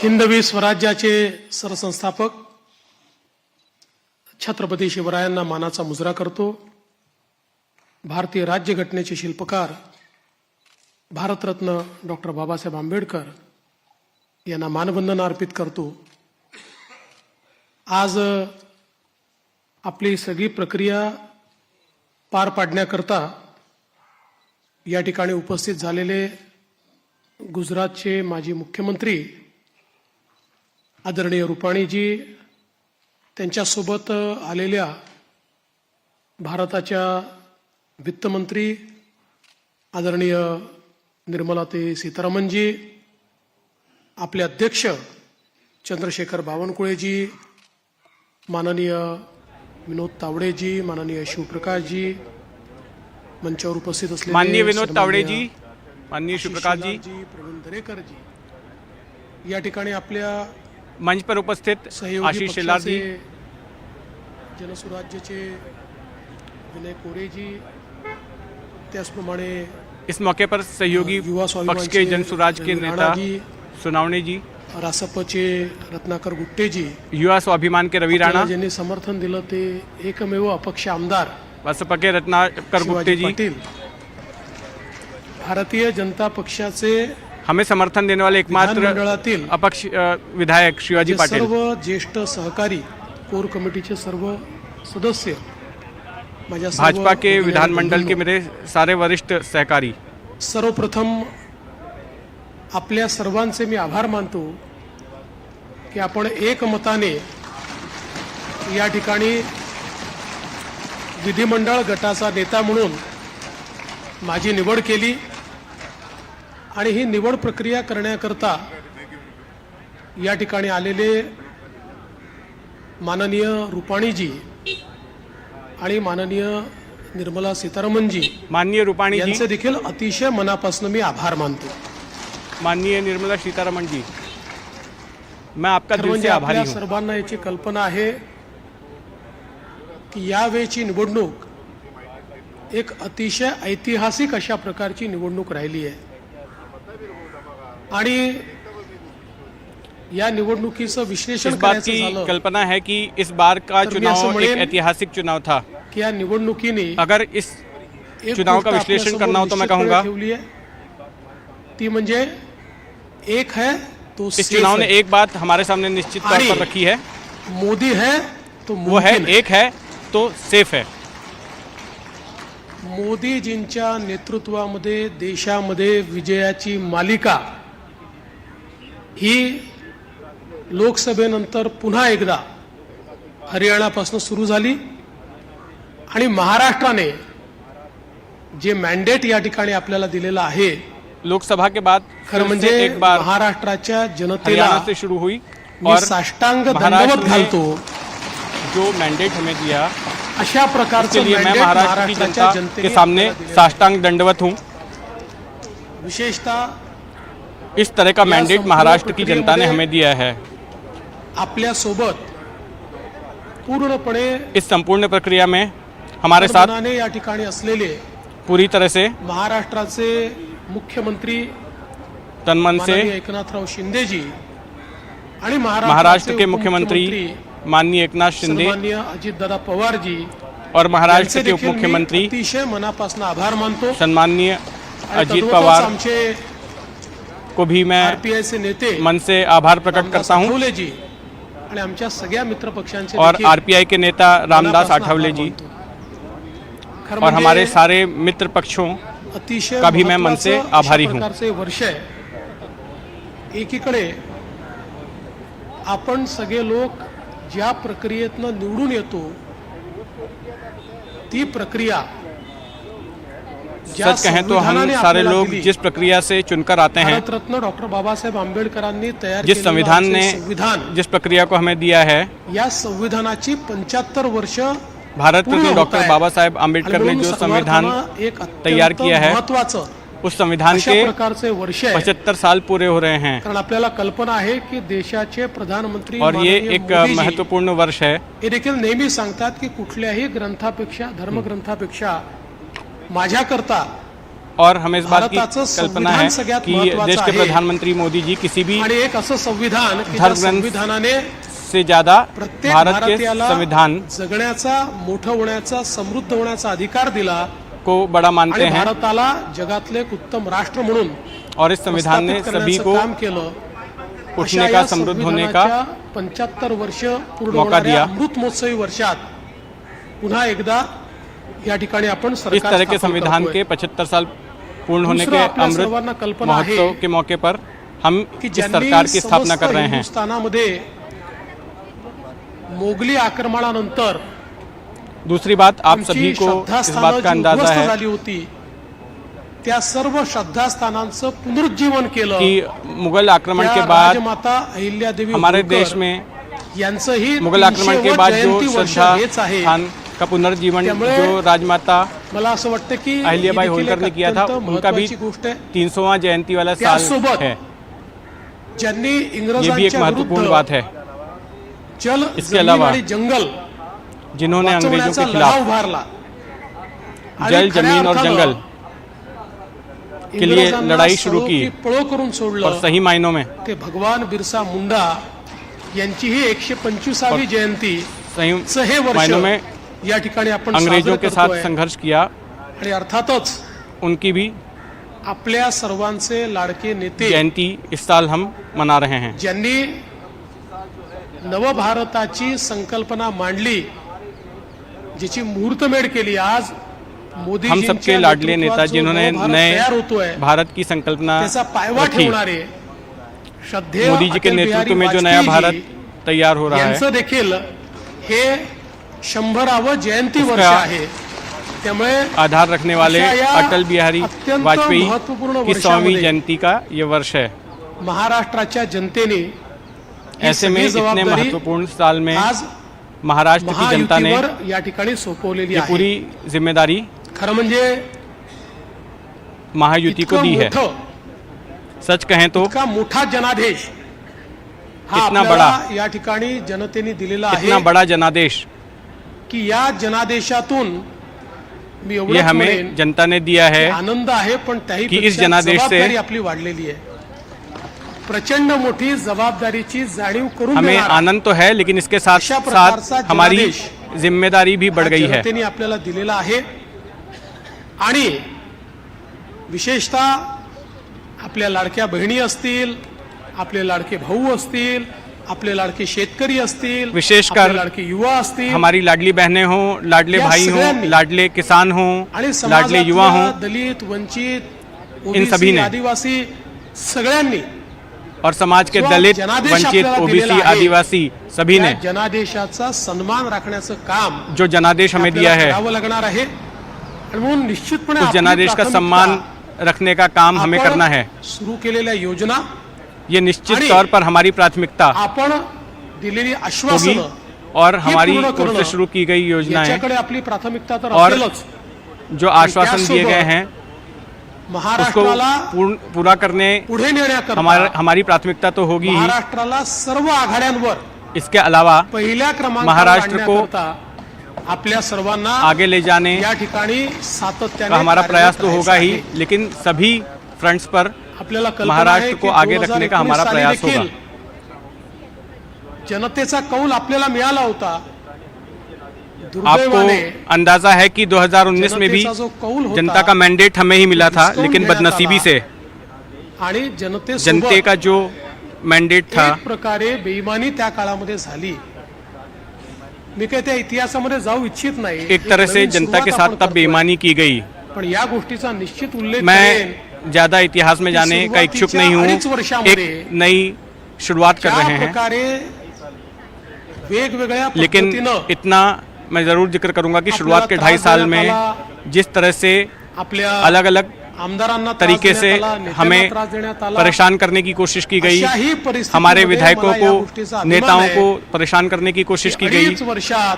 हिंदवी स्वराज्याचे सरसंस्थापक छत्रपती शिवरायांना मानाचा मुजरा करतो। भारतीय राज्यघटनेचे शिल्पकार भारतरत्न डॉक्टर बाबासाहेब आंबेडकर यांना मानवंदना अर्पित करतो। आज आपली सगळी प्रक्रिया पार पाडण्याकरता या ठिकाणी उपस्थित झालेले गुजरातचे माजी मुख्यमंत्री आदरणीय रुपाणीजी, त्यांच्यासोबत आलेल्या भारताच्या वित्तमंत्री आदरणीय निर्मलाताई सीतारामनजी, आपले अध्यक्ष चंद्रशेखर बावनकुळेजी, माननीय विनोद तावडेजी, माननीय शिवप्रकाशजी, मंचावर उपस्थित असलेले माननीय विनोद तावडेजी, माननीय शिवप्रकाशजी, प्रवीण दरेकरजी, या ठिकाणी आपल्या मंच पर उपस्थित आशीष शेलारजी, जनसुराज्याचे विनय कोरेजी, त्याचप्रमाणे इस मौके पर सहयोगी पक्ष के जनसुराज के नेता सुनावणे जी, रासपचे रत्नाकर गुट्टेजी, युवा स्वाभिमान के रवि राणा, ज्यांनी समर्थन दिलं ते एकमेव अपक्ष आमदार बसपा के रत्नाकर गुट्टे जी, पाटील, भारतीय जनता पक्षाचे हमें समर्थन देने वाले एकमात्र मंडळातील अपक्ष विधायक शिवाजी पाटील, सर्व ज्येष्ठ सहकारी, कोर कमिटीचे सर्व सदस्य, माझ्या सर्व भाजपा के भगिनी विधानमंडल के बंधूंनो, मेरे सारे वरिष्ठ सहकारी, सर्वप्रथम आपल्या सर्वांचे मी आभार मानतो की आपण एकमताने या ठिकाणी विधिमंडळ गटाचा नेता म्हणून माझी निवड केली आणि ही निवड प्रक्रिया करण्याकरता या ठिकाणी आलेले माननीय रुपाणीजी आणि माननीय निर्मला सीतारामनजी, माननीय रुपाणी जी, यांचे देखील अतिशय मनापासून मी आभार मानतो। माननीय निर्मला सीतारमण जी, मैं आपका दिल से म्हणजे आभारी आपल्या हूँ। सर्वांना याची कल्पना आहे की यावेळची निवडणूक एक अतिशय ऐतिहासिक अशा प्रकारची निवडणूक राहिली आहे आणि या निवडणुकीचं इस विश्लेषण बात करायचं की झालं कल्पना है कि इस बार का तर मी चुनाव असं एक म्हणेन ऐतिहासिक चुनाव था। की या निवडणुकीने अगर इस एक चुनाव का गोष्ट विश्लेषण करना हो तो मैं आपल्यासमोर कहूंगा ठेवली आहे, ती म्हणजे एक है तो इस सेफ चुनाव ने है, एक बात हमारे सामने निश्चित तौर पर रखी है, मोदी है तो वो है मुमकिन है। एक है तो सेफ है। मोदीजींच्या नेतृत्वामध्ये देशामध्ये विजयाची मालिका ही लोकसभेनंतर पुन्हा एकदा हरियाणापासून सुरू झाली आणि महाराष्ट्राने जे मॅन्डेट या ठिकाणी आपल्याला दिलेलं आहे, लोकसभा के बाद खरं फिर म्हणजे से एक बार महाराष्ट्राच्या जनतेला हरियाणा से शुरू हुई मी और साष्टांग महाराष्ट्र दंडवत ने घालतो। जो मैंडेट हमें दिया अशा उसके प्रकारचं लिए मैं mandate महाराष्ट्र की महाराष्ट्राच्या जनता जनतेने के सामने आपल्याला दिलेलं साष्टांग दंडवत हूँ। आहे। विशेषतः इस तरह का या मैंडेट संपूर्ण महाराष्ट्र की जनता ने प्रक्रियेमध्ये हमें दिया है। आपल्या सोबत पूर्णपणे इस संपूर्ण प्रक्रिया में हमारे साथ मनाने या ठिकाणी असलेले पूरी तरह से महाराष्ट्राचे मुख्यमंत्री तनमन से माननीय एकनाथराव शिंदेजी आणि महाराष्ट्र के मुख्यमंत्री माननीय एकनाथ शिंदे सन्माननीय अजितदादा पवारजी और महाराष्ट्र यांचे के देखील उप मुख्यमंत्री मी अतिशय मनापासून आभार मानतो। सम्माननीय आणि अजित तद्वतच पवार आमचे को भी मैं आरपीआयचे नेते मन से आभार प्रकट करता हूं आठवलेजी आणि आमच्या सगळ्या मित्र पक्षांचे और देखील आरपीआई के नेता रामदास मनापासून आठवले आभार जी मानतो। खरं और म्हणजे हमारे सारे मित्र पक्षों अतिशय का भी मैं मन से महत्त्वाचं आभारी अशा हूं। प्रकारचे वर्ष आहे। एकीकडे आपण सगळे लोक ज्या प्रक्रियेतनं निवडून येतो ती प्रक्रिया ज्या सच कहें तो हम संविधानाने सारे आपल्याला लोग दिली, जिस प्रक्रिया से चुनकर आते हैं, भारतरत्न डॉक्टर बाबासाहेब आंबेडकरांनी तयार जिस केलेलं संविधान आमचे ने संविधान, जिस प्रक्रिया को हमें दिया है, या संविधानाची 75 वर्ष भारत पूर्ण रत्न होत डॉक्टर आहे। बाबा साहेब आम्बेडकर आणि ने म्हणून जो सर्वात संविधान एक तैयार अत्यंत किया है, महत्त्वाचं उस संविधान अशा के प्रकारचे वर्ष आहे। 75 साल पूरे हो रहे हैं कारण आपल्याला कल्पना आहे की देशाचे प्रधानमंत्री और ये माननीय एक मोदीजी महत्वपूर्ण वर्ष है। हे देखील नेहमी सांगतात की कुठल्याही ग्रंथापेक्षा, धर्मग्रंथापेक्षा माझ्याकरता और हमें इस बात की भारताचं कल्पना है संविधान सगळ्यात कि महत्त्वाचं देश के आहे. प्रधानमंत्री मोदी जी किसी भी आणि एक असं संविधान की त्या धर्म ग्रंथ संविधानाने से ज्यादा प्रत्येक भारत के भारतीयाला संविधान जगण्याचा, मोठं होण्याचा, समृद्ध होण्याचा अधिकार दिला को बड़ा मानते आणि हैं भारताला जगातले एक उत्तम राष्ट्र म्हणून और इस संविधान ने प्रस्थापित सभी करण्याचं को काम केलं. उठने अशा का, या समृद्ध होने का संविधानाच्या 75 वर्ष पूर्ण मौका होणाऱ्या दिया. अमृत महोत्सवी वर्षात पुन्हा एकदा या ठिकाणी आपण सरकार इस तरह के स्थापन संविधान करतोय. के 75 साल पूर्ण होने दूसरं के आपल्या अमृत सर्वांना कल्पना आहे महोत्सव के मौके पर हम की इस ज्यांनी सरकार की स्थापना समस्त कर रहे हैं. हिंदुस्थानामध्ये मोगली आक्रमणानंतर दूसरी बात, आप आमची सभी को इस श्रद्धास्थानं बात का जी अंदाजा उद्ध्वस्त है झाली होती, त्या सर्व श्रद्धास्थानांचं पुनरुज्जीवन केलं. कि मुगल आक्रमण त्या के बाद राजमाता अहिल्यादेवी हमारे होळकर देश में यांचंही मुगल आक्रमण के 300वे बाद जो जयंती वर्ष श्रद्धा हेच आहे. स्थान का पुनर्जीवन त्यामुळे जो राजमाता मला असं वाटतं की अहिल्याबाई ही देखील होळकर ने एक किया था, अत्यंत उनका भी महत्त्वाची गोष्ट आहे. 300वां जयंती वाला साल त्यासोबत है. ज्यांनी ये भी एक इंग्रजांच्या महत्वपूर्ण विरुद्ध बात है. जल, इसके जमीन अलावा आणि जंगल जिन्होंने अंग्रेजों वाचवण्याचा के लढा खिलाफ उभारला आणि जल, खऱ्या जमीन और अर्थानं जंगल के लिए इंग्रजांना लड़ाई शुरू सळो की पळो करून और सोडलं, सही मायनों में ते भगवान बिरसा मुंडा यांची ही 125वी जयंती सही हे वर्ष मायनों में या ठिकाणी आपण अंग्रेजों साजरं के साथ करतोय. संघर्ष किया. आणि अर्थातच उनकी भी आपल्या सर्वांचे लाडके नेते जयंती इस साल हम मना रहे हैं. ज्यांनी नवभारताची संकल्पना मांडली, जिची मुहूर्तमेढ केली, आज मोदी हम सबके लाडले नेता जिन्होंने नए भारत की संकल्पना त्याचा पायवा रखी. ठेवणारे श्रद्धेय मोदी जी के अटल बिहारी नेतृत्व में जो नया वाजपेयी भारत तैयार हो रहा है, यांचं देखील हे 100वे जयंती वर्ष उसका आहे. त्यामुळे आधार रखने वाले अशा या अटल बिहारी अत्यंत वाजपेयी महत्त्वपूर्ण की 100वीं वर्षामध्ये जयंती का ये वर्ष है. महाराष्ट्राच्या जनतेने ही ऐसे में सगळी इतने जबाबदारी महत्वपूर्ण साल में आज महाराष्ट्र की जनता ने महायुतीवर या ठिकाणी सोपवलेली ये आहे. पूरी जिम्मेदारी खरं म्हणजे महायुति को इतकं दी है. मोठं, सच कहें तो इतका मोठा जनादेश हा इतना आपल्याला या ठिकाणी जनतेने दिलेला इतना आहे बड़ा जनादेश की या जनादेशातून मी ये एवढंच हमें म्हणेन जनता ने दिया की है आनंद आहे, पण त्याही की इस जनादेश से जबाबदारी आपली वाढलेली आहे. प्रचंड मोठी जबाबदारीची जाणीव करून हमें देणारा आनंद तो है, लेकिन इसके साथ अशा प्रकारचा साथ हमारी जनादेश जिम्मेदारी भी बढ़ हा गई है. जनतेने आपल्याला दिलेला आहे. आणि विशेषतः आपल्या लाडक्या बहिणी असतील, आपले लाडके भाऊ असतील, आपले लाडके शेतकरी असतील, विशेषकर आपले लाडके युवा असतील, हमारी लाडली बहनें हों, लाडले या भाई हों, सगळ्यांनी लाडले किसान हों, आणि लाडले युवा हों, समाजातल्या दलित, वंचित, इन सभी ओबीसी, ने आदिवासी सगळ्यांनी और समाज के जो दलित, जनादेश वंचित, आपल्याला ओबीसी, दिलेला आहे, आदिवासी सभी या ने जनादेशाचा सन्मान राखण्याचं काम जो जनादेश हमें दिया आपल्याला है, करावं लागणार आहे. आणि म्हणून निश्चितपणे उस आपली जनादेश का प्राथमिकता सम्मान रखने का काम हमें आपण करना है. सुरू केलेल्या योजना, ये निश्चित आणि तौर पर हमारी प्राथमिकता आपण दिलेली होगी आश्वासनं और हमारी पूर्ण ओर करणं, से शुरू की गई योजनाएं याच्याकडे आपली प्राथमिकता तर और असेलच. जो आश्वासन दिए गए हैं उसको महाराष्ट्राला पूरा करने पुढे नेण्याकरता हमारी प्राथमिकता तो होगी ही. महाराष्ट्राला सर्व आघाड्यांवर इसके अलावा पहिल्या क्रमांकावर महाराष्ट्र को आणण्याकरता आपल्या सर्वांना आगे ले जाने या ठिकाणी सातत्याने का हमारा प्रयास तो कार्यरत होगा ही, राहायचं आहे. लेकिन सभी फ्रंट्स पर आपल्याला कल्पना महाराष्ट्र आहे को की आगे रखने का हमारा 2019 साली प्रयास देखील होगा. जनतेचा कौल आपल्याला मिळाला होता. आपको दुर्दैवाने अंदाजा है कि 2019 में भी जनतेचा जो कौल होता, जनता का मैंडेट हमें ही मिला था, डिस्काउंट लेकिन देण्यात बदनसीबी आला. से आणि जनते जनते का जो मैंडेट था एक प्रकारे बेईमानी त्या काळामध्ये झाली. मी काही त्या इतिहासामध्ये जाऊ इच्छित नाही. एक तरह से नवीन जनता के सुरुवात साथ आपण तब करतोय. बेईमानी की गई. पण या गोष्टीचा निश्चित उल्लेख करेन मैं ज्यादा इतिहास में जाने का इच्छुक नहीं हूँ. अडीच वर्षामध्ये एक नई शुरुआत कर ज्या रहे हैं, प्रकारे वेगवेगळ्या लेकिन पद्धतीनं इतना मैं जरूर जिक्र करूंगा कि शुरुआत के 2.5 साल में जिस तरह से आपल्या अलग अलग आमदारांना त्रास तरीके से देण्यात आला, नेत्यांना हमें त्रास देण्यात आला. परेशान करने की कोशिश की गई. अशाही परिस्थितीमध्ये हमारे विधायकों मला या को, गोष्टीचा अभिमान नेताओं आहे को परेशान करने की कोशिश की गई. 2.5 वर्षात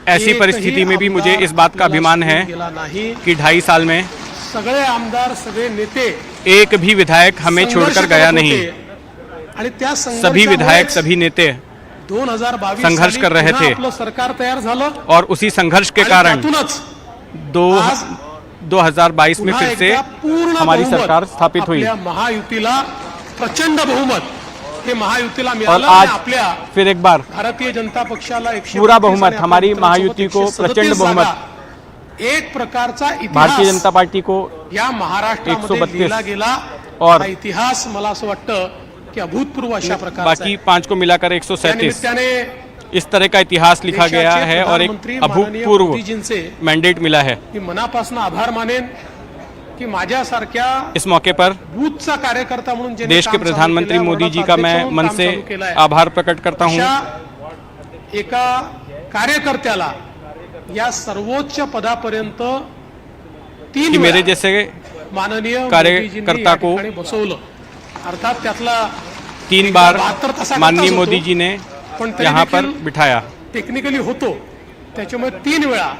ऐसी एकही परिस्थिति में भी मुझे आमदार इस बात का आपल्याला अभिमान सोडून है गेला नाही. कि 2.5 साल में सगळे आमदार, सगळे नेते एक भी विधायक हमें संघर्ष छोड़कर गया करत नहीं. होते. आणि त्या सभी विधायक, सभी नेते 2022 संघर्ष साली कर रहे पुन्हा थे. आपलं सरकार तयार झालं और उसी संघर्ष के आणि कारण त्यातूनच आज 2022 में पुन्हा फिर से एकदा पूर्ण हमारी बहुमत सरकार स्थापित हुई आपल्या महायुतीला प्रचंड बहुमत हे महायुतीला और मिळालं आज आणि आपल्या फिर एक बार भारतीय जनता पक्षाला 132 पूरा बहुमत आणि हमारी आपल्या महायुति को मित्रांसोबत प्रचंड 137 बहुमत जागा, एक प्रकारचा भारतीय इतिहास जनता पार्टी को या महाराष्ट्रामध्ये 132 लिहिला गेला और हा इतिहास मला असं वाटतं की अभूतपूर्व अशा प्रकारचा बाकी 5 को मिलाकर त्या 137 निमित्ताने इस तरह का इतिहास लिखा गया देशाचे है और एक प्रधानमंत्री माननीय अभूतपूर्व मोदीजींचे मैंडेट मिला है। मी मनापासून आभार मानेन की माझ्यासारख्या इस मौके पर बूथचा कार्यकर्ता म्हणून ज्यांनी देश के काम चालू प्रधानमंत्री केलंय, मोदी जी वडापाव का अध्यक्ष मैं म्हणून मन काम से चालू केलंय, आभार प्रकट करता हूं। अशा एका कार्यकर्त्याला या सर्वोच्च पदापर्यंत कि 3 मेरे वेळा जैसे माननीय कार्यकर्ता मोदीजींनी या को ठिकाणी बसवलं। अर्थात त्यातला 3 बार 72 तासाकरताच माननीय होतो, मोदी जी ने पण तरी यहाँ पर देखील बिठाया। टेक्निकली होतो, त्याच्यामुळे 3 वेळा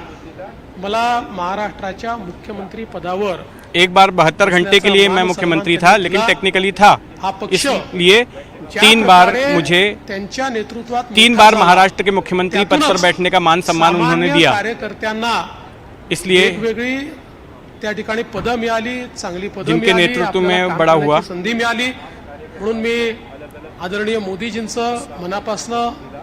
मला महाराष्ट्राच्या मुख्यमंत्री पदावर एक बार 72 घंटे के लिए मैं मुख्यमंत्री था, लेकिन टेक्निकली था, हा पक्ष इसलिए ज्या 3 बार प्रकारे मुझे त्यांच्या नेतृत्वात 3 मोठा बार झाला, महाराष्ट्र के मुख्यमंत्री पद पर त्यातूनच बैठने का मान सम्मान उन्होंने सामान्य दिया। कार्यकर्त्यांना इसलिए वेगवेगळी त्या ठिकाणी पदं मिळाली, चांगली पदं जिनके मिळाली, नेतृत्व आपल्याला में काम बड़ा हुआ। करण्याची संधी मिळाली, म्हणून मी आदरणीय मोदीजींचं मनापासून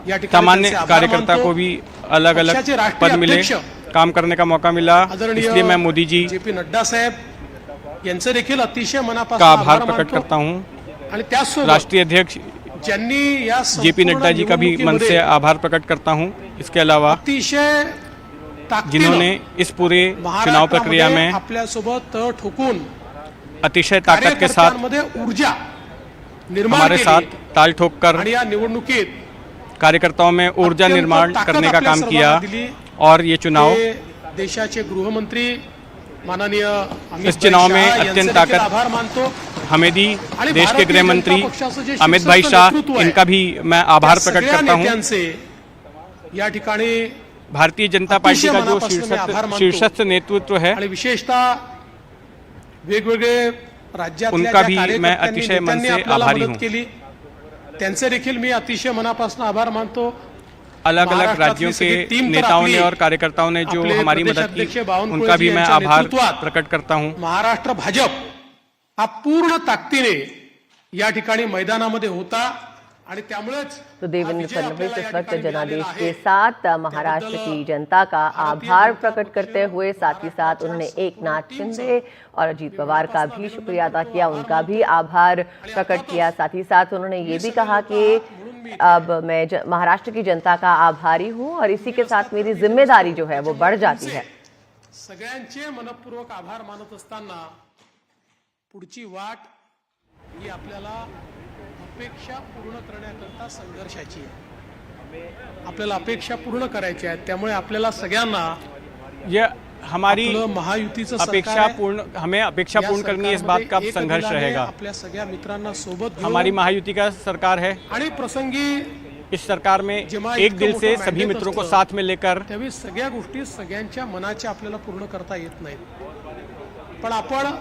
या ठिकाणी सामान्य त्यांचे आभार कार्यकर्ता मानतो। को भी अलग अलग पक्षाचे राष्ट्रीय पद मिले, अध्यक्ष काम करने का मौका मिला, आदरणीय इसलिए मैं मोदी जी JP नड्डा साहेब यांचं देखील अतिशय मनापासून का आभार प्रकट मानतो। करता हूं। आणि त्याचसोबत राष्ट्रीय अध्यक्ष ज्यांनी या JP नड्डा जी का भी मन से निवडणुकीमध्ये आभार प्रकट करता हूं। इसके अलावा अतिशय जिन्होंने इस पूरे चुनाव प्रक्रिया में आपल्यासोबत तळ ठोकून अतिशय ताकत के साथ कार्यकर्त्यांमध्ये ऊर्जा निर्माण हमारे केली साथ ताल ठोक कर आणि या निवडणुकीत कार्यकर्ताओं में ऊर्जा अत्यंत निर्माण ताकद करने का आपल्या काम किया सर्वांना दिली। और ये चुनाव ते देशाचे गृहमंत्री माननीय अमित इस चुनाव भाई में शाह यांचे अत्यंत देखील ताकत आभार मानतो। हमें दी। आणि देश के भारतीय गृह जनता मंत्री पक्षाचं जे अमित भाई शीर्षस्थ शाह, नेतृत्व आहे, इनका भी मैं आभार त्या प्रकट सगळ्या करता हूं। नेत्यांचे या ठिकाणी भारतीय जनता पार्टी का जो मनापासून मी आभार मानतो। शीर्षस्थ नेतृत्व है, आणि विशेषतः वेगवेगळे राज्यातल्या उनका ज्या भी मैं कार्यकर्त्यांनी, अतिशय मन नेत्यांनी से आपल्याला आभारी मदत हूं। केली, त्यांचे देखील मी अतिशय मनापासून आभार मानतो। अलग अलग महाराष्ट्रातली राज्यों सगळी के टीम तर नेताओं ने आपली, और कार्यकर्ताओं ने जो आपले हमारी मदद प्रदेशाध्यक्ष की, बावनकुळे उनका भी जी मैं यांच्या आभार नेतृत्वात प्रकट करता हूं। महाराष्ट्र भाजप हा पूर्ण ताकदीने या ठिकाणी मैदानामध्ये होता आणि त्यामुळेच तो देवेंद्र हा विजय फडणवीस आपल्याला इस या वक्त ठिकाणी जनादेश मिळालेला के आहे। साथ महाराष्ट्र की जनता का आभार प्रकट करते हुए साथ ही साथ उन्होंने एकनाथ शिंदे और अजीत पवार का भी शुक्रिया अदा किया, उनका भी आभार प्रकट किया। साथ ही साथ उन्होंने ये भी कहा कि अब मैं महाराष्ट्र की जनता का आभारी हूं और इसी के साथ मेरी जिम्मेदारी जो है वो बढ़ जाती है। सगळ्यांचे मनपूर्वक आभार मानत असताना पुढची वाट ही आपल्याला अपेक्षा पूर्ण करण्याकरता संघर्षाची आहे। आपल्याला अपेक्षा पूर्ण करायची आहे, त्यामुळे आपल्याला सगळ्यांना ये हमारी आपलं महायुतीचं सरकार अपेक्षा आहे। पूर्ण, हमें अपेक्षा या पूर्ण करनी है, इस बात का अब सरकारमध्ये संघर्ष एक दिलाने रहेगा। आपल्या सगळ्या मित्रांना सोबत घेऊन हमारी महायुति का सरकार है, आणि प्रसंगी इस सरकार में जेव्हा एक इतकं दिल से मोठं सभी mandate मित्रों को असतं, साथ में लेकर त्यावेळी सगळ्या गोष्टी सगळ्यांच्या मनाच्या आपल्याला पूर्ण करता येत नाहीत, पण आपण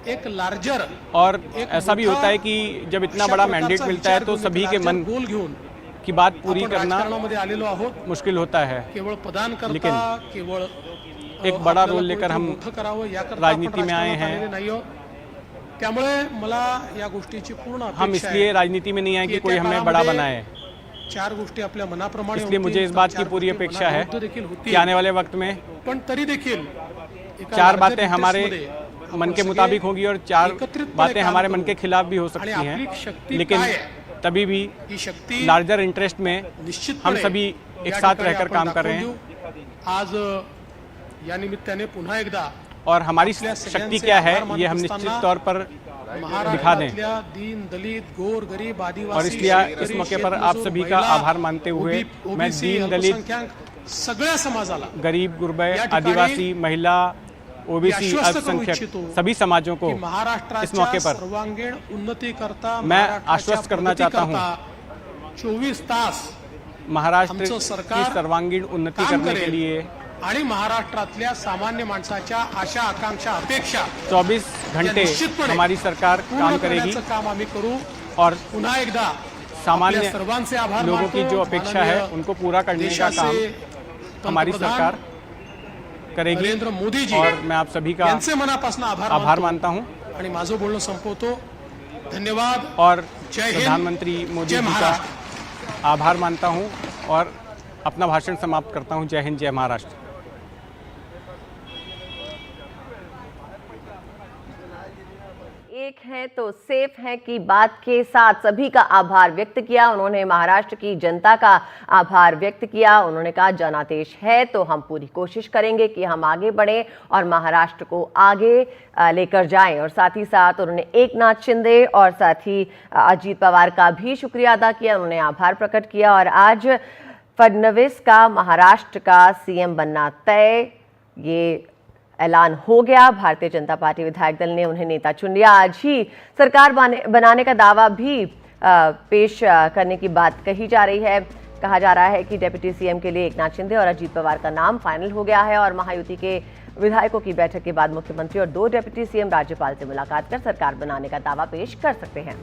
एक लार्जर और ऐसा भी होता है कि जब इतना बड़ा मैंडेट मिलता है तो सभी के मन गोल घेऊन की बात पूरी आपण करना राजकारणामध्ये आलेलो आहोत। मुश्किल होता है। केवळ पदान करता, लेकिन केवळ एक बड़ा आपल्याला रोल लेकर हम मोठं करावं याकरता राजनीति आपण में आए राजकारणात हैं। आलेले नाही आहोत। त्यामुळे मला या गोष्टीची पूर्ण हम अपेक्षा इसलिए आहे राजनीति में नहीं आए कि येत्या कोई हमें बड़ा काळामध्ये बनाए, चार गोष्टी आपल्या मनाप्रमाणे इसलिए मुझे इस बात की पूरी अपेक्षा है कि आने वाले वक्त में पण तरी देखील एका 4 larger बातें हमारे interest मध्ये मन के आपण मुताबिक सगळे होगी और 4 एकत्रितपणे बातें काम हमारे करू। मन के खिलाफ भी हो सकती आणि आपली हैं, शक्ती लेकिन काय आहे? तभी भी ही शक्ती लार्जर इंटरेस्ट में निश्चितपणे हम सभी एक या साथ ठिकाणी रहकर आपण काम कर रहे दाखवून हैं। देऊ। आज या निमित्ताने पुन्हा एकदा और हमारी आपल्या शक्ति सगळ्यांचे क्या है, आभार ये हम मानत निश्चित असताना तौर पर दिखा दें। महाराष्ट्रातल्या दीन दलित गोर गरीब आदिवासी और इसलिए शेतकरी, इस मौके पर शेतमजूर, आप सभी का महिला, आभार मानते हुए मैं OBC, दीन दलित, अल्पसंख्याक सगळ्या समाजाला गरीब गुरबे, या ठिकाणी आदिवासी, महिला, ओबीसी, आश्वस्त करू अल्पसंख्यक इच्छितो सभी समाजों को की इस महाराष्ट्राच्या मौके पर सर्वांगीण उन्नती करता, मैं आश्वस्त करना चाहता हूं 24 तास महाराष्ट्र आमचं की सरकार सर्वांगीण उन्नति काम करने के करेल लिए आणि महाराष्ट्रातल्या सामान्य माणसाच्या आशा आकांक्षा अपेक्षा 24 घंटे निश्चितपणे हमारी सरकार पूर्ण काम करेगी करण्याचं काम आम्ही करू। और पुन्हा एकदा सामान्य आपल्या सर्वांचे आभार लोगों की मानतो। जो अपेक्षा है माननीय उनको पूरा करने का देशाचे काम हमारी पंतप्रधान सरकार करेगी नरेंद्र मोदीजी और मैं आप सभी का यांचे मनापासून आभार मानता हूं आणि माझं बोलणं संपवतो. धन्यवाद. और जय हिंद, प्रधानमंत्री मोदी जय जी का महाराष्ट्र. आभार मानता हूं और अपना भाषण समाप्त करता हूं. जय हिंद, जय महाराष्ट्र. एक है तो सेफ है की बात के साथ सभी का आभार व्यक्त किया. उन्होंने महाराष्ट्र की जनता का आभार व्यक्त किया. उन्होंने कहा जनादेश है तो हम पूरी कोशिश करेंगे कि हम आगे बढ़ें और महाराष्ट्र को आगे लेकर जाएं. और साथ ही साथ उन्होंने एकनाथ शिंदे और साथ ही अजीत पवार का भी शुक्रिया अदा किया. उन्होंने आभार प्रकट किया और आज फडणवीस का महाराष्ट्र का सीएम बनना तय, ये ऐलान हो गया. भारतीय जनता पार्टी विधायक दल ने उन्हें नेता चुन लिया. आज ही सरकार बनाने का दावा भी पेश करने की बात कही जा रही है. कहा जा रहा है कि डिप्टी सीएम के लिए एकनाथ शिंदे और अजीत पवार का नाम फाइनल हो गया है और महायुति के विधायकों की बैठक के बाद मुख्यमंत्री और 2 डिप्टी सीएम राज्यपाल से मुलाकात कर सरकार बनाने का दावा पेश कर सकते हैं.